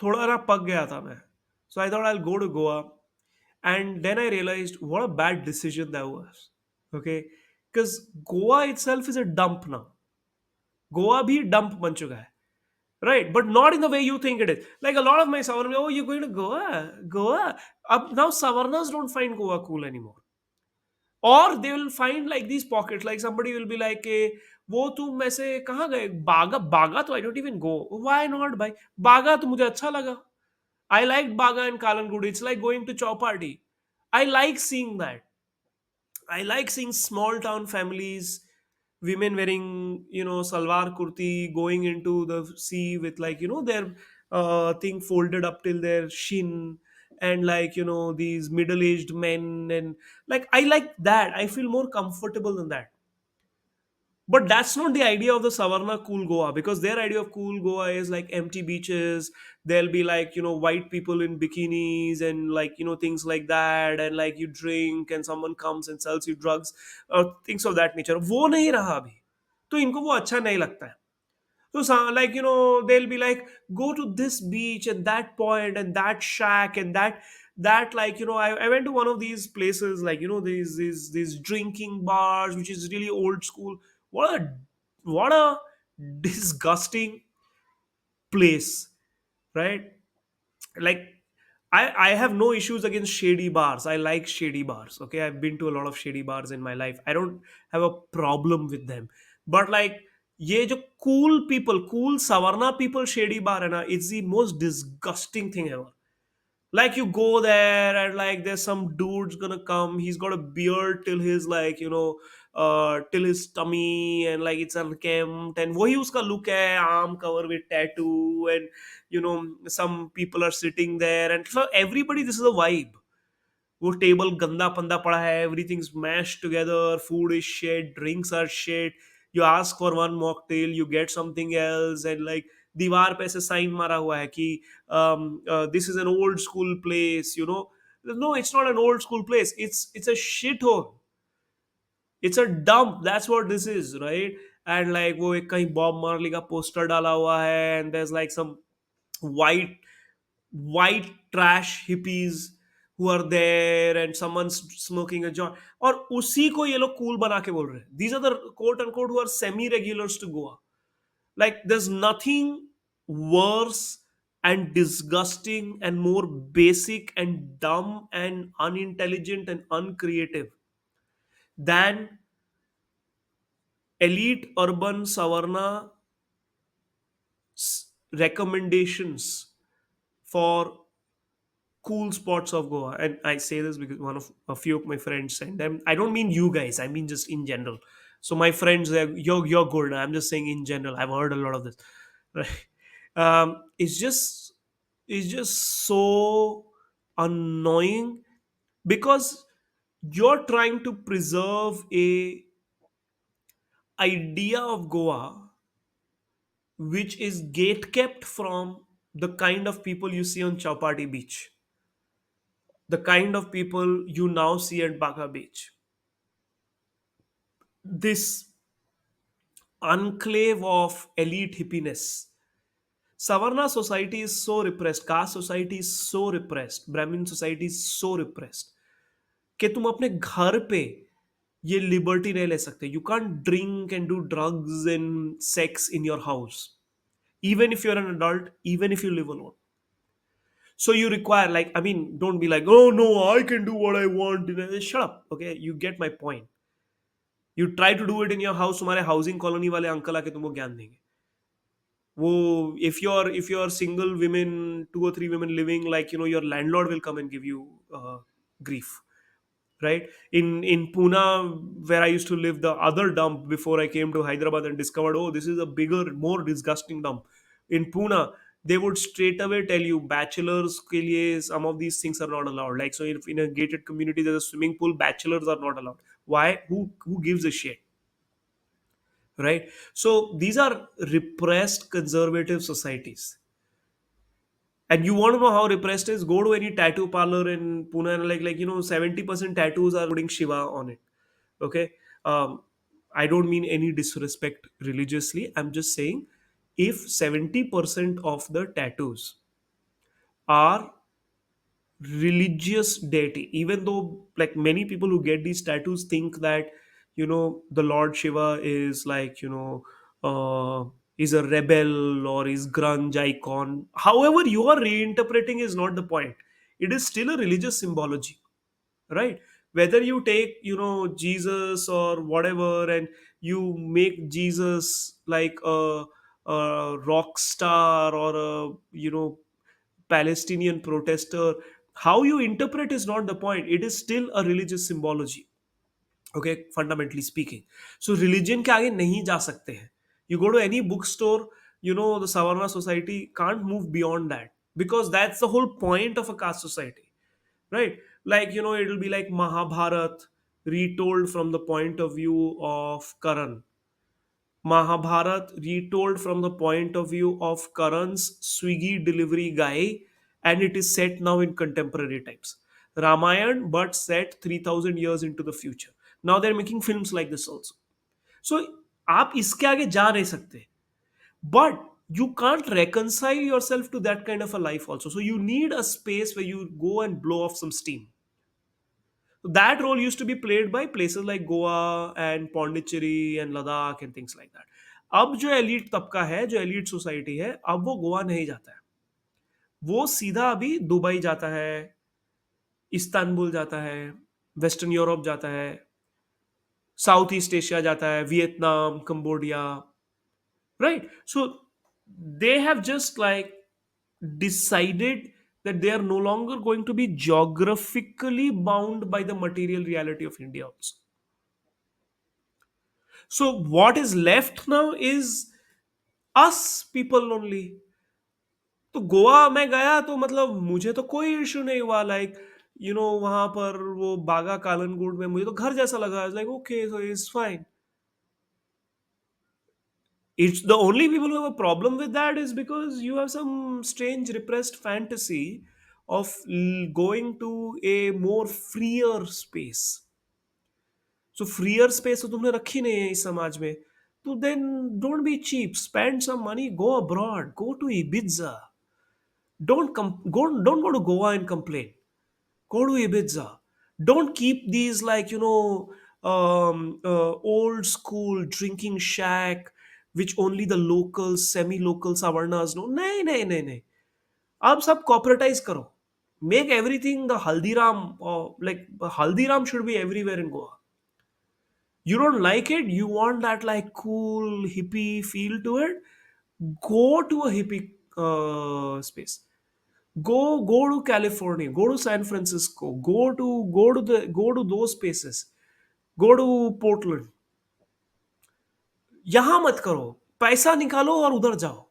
थोड़ा ना पक गया था मैं. So I thought I'll go to Goa, and then I realized what a bad decision that was. Okay, because Goa itself is a dump now. Goa भी dump बन चुका है. Right, but not in the way you think it is. Like a lot of my Savarna, oh, you're going to Goa, Goa. Up now, Savarnas don't find Goa cool anymore. Or they will find like these pockets. Like somebody will be like, वो तुम ऐसे कहाँ गए? बागा बागा तो I don't even go. Why not भाई? बागा तो मुझे अच्छा लगा. I liked Baga and Kalangudi. It's like going to Choupati. I like seeing that. I like seeing small town families, women wearing, salwar kurti, going into the sea with like, their thing folded up till their shin, and like, these middle aged men. And like, I like that. I feel more comfortable than that. But that's not the idea of the Savarna cool Goa, because their idea of cool Goa is like empty beaches. There'll be like, white people in bikinis and like, things like that. And like you drink and someone comes and sells you drugs or things of that nature. वो नहीं रहा अभी. तो इनको वो अच्छा नहीं लगता है. So, like, they'll be like, go to this beach and that point and that shack and that like, I went to one of these places like, these drinking bars, which is really old school. What a disgusting place, right? Like, I have no issues against shady bars. I like shady bars. Okay, I've been to a lot of shady bars in my life. I don't have a problem with them. But like, ये जो cool people, cool Savarna people shady bar है ना, it's the most disgusting thing ever. Like you go there and like there's some dude's gonna come. He's got a beard till his like till his tummy, and like it's unkempt, and वही उसका look है, arm cover with tattoo, and some people are sitting there, and for everybody this is a vibe. वो table गंदा पंदा पड़ा है, everything smashed together, food is shit, drinks are shit. You ask for one mocktail, you get something else, and like दीवार पे ऐसे sign मारा हुआ है कि this is an old school place, no, it's not an old school place, it's a shithole, it's a dump, that's what this is, right? And like वो एक कहीं बॉब मार्ली का पोस्टर डाला हुआ है, and there's like some white white trash hippies who are there, and someone's smoking a joint, और उसी को ये लोग cool बना के बोल रहे हैं. These are the quote unquote who are semi regulars to Goa. Like there's nothing worse and disgusting and more basic and dumb and unintelligent and uncreative than elite urban Savarna recommendations for cool spots of Goa. And I say this because a few of my friends sent them. I don't mean you guys, I mean just in general. So my friends, you're good. I'm just saying in general. I've heard a lot of this. Right? It's just so annoying, because you're trying to preserve a idea of Goa which is gate kept from the kind of people you see on Choupati Beach, the kind of people you now see at Baga Beach. This enclave of elite hippiness. Savarna society is so repressed, caste society is so repressed, Brahmin society is so repressed कि तुम अपने घर पे ये liberty नहीं ले सकते. You can't drink and do drugs and sex in your house, even if you're an adult, even if you live alone. So you require, like, I mean, don't be like, oh no, I can do what I want. Shut up, okay? You get my point. You try to do it in your house, तुम्हारे housing colony वाले uncle आके तुमको ज्ञान देंगे. वो if you're single women, 2 or 3 women living, like, your landlord will come and give you grief, right? In Pune, where I used to live, the other dump before I came to Hyderabad and discovered, oh, this is a bigger, more disgusting dump. In Pune, they would straight away tell you bachelors ke liye some of these things are not allowed. Like, so if in a gated community there's a swimming pool, bachelors are not allowed. Why? Who gives a shit, right? So these are repressed conservative societies. And you want to know how repressed is? Go to any tattoo parlor in Pune, and like 70% tattoos are putting Shiva on it. Okay. I don't mean any disrespect religiously, I'm just saying, if 70% of the tattoos are religious deity, even though like many people who get these tattoos think that the Lord Shiva is like is a rebel or is grunge icon. However you are reinterpreting is not the point. It is still a religious symbology, right? Whether you take Jesus or whatever, and you make Jesus like a rock star or a Palestinian protester, how you interpret is not the point. It is still a religious symbology, okay, fundamentally speaking. So religion के आगे नहीं जा सकते हैं. You go to any bookstore, the Savarna society can't move beyond that, because that's the whole point of a caste society, right? Like it'll be like Mahabharat retold from the point of view of Karan. Mahabharat retold from the point of view of Karan's Swiggy delivery guy, and it is set now in contemporary times. Ramayan, but set 3000 years into the future. Now they're making films like this also. So आप इसके आगे जा नहीं सकते. But you can't reconcile yourself to that kind of a life also. So you need a space where you go and blow off some steam. That role used to be played by places like Goa and Pondicherry and Ladakh and things like that. अब जो elite तबका है, जो elite society है, अब वो गोवा नहीं जाता है. वो सीधा अभी दुबई जाता है, इस्तांबुल जाता है, वेस्टर्न यूरोप जाता है, साउथ ईस्ट एशिया जाता है, Vietnam, Cambodia, right? So they have just like decided that they are no longer going to be geographically bound by the material reality of India also. So what is left now is us people only. तो गोवा में गया तो मतलब मुझे तो कोई issue नहीं हुआ, लाइक वहां पर वो बागा कालनगुड में मुझे तो घर जैसा लगा, like okay so it's fine. It's the only people who have a problem with that is because you have some strange repressed fantasy of going to a more freer space. So freer space तो तुमने रखी नहीं है इस समाज में. तो then don't be cheap, spend some money, go abroad, go to Ibiza. Don't go to Goa and complain. Go to Ibiza. Don't keep these like old school drinking shack which only the locals, semi-local Savarnas know. नहीं नहीं नहीं नहीं. आप सब corporatize करो. Make everything the Haldiram, or like Haldiram should be everywhere in Goa. You don't like it, you want that like cool hippie feel to it, go to a hippie space. Go to California, go to San Francisco, go to those spaces, go to Portland. यहाँ मत करो, पैसा निकालो और उधर जाओ.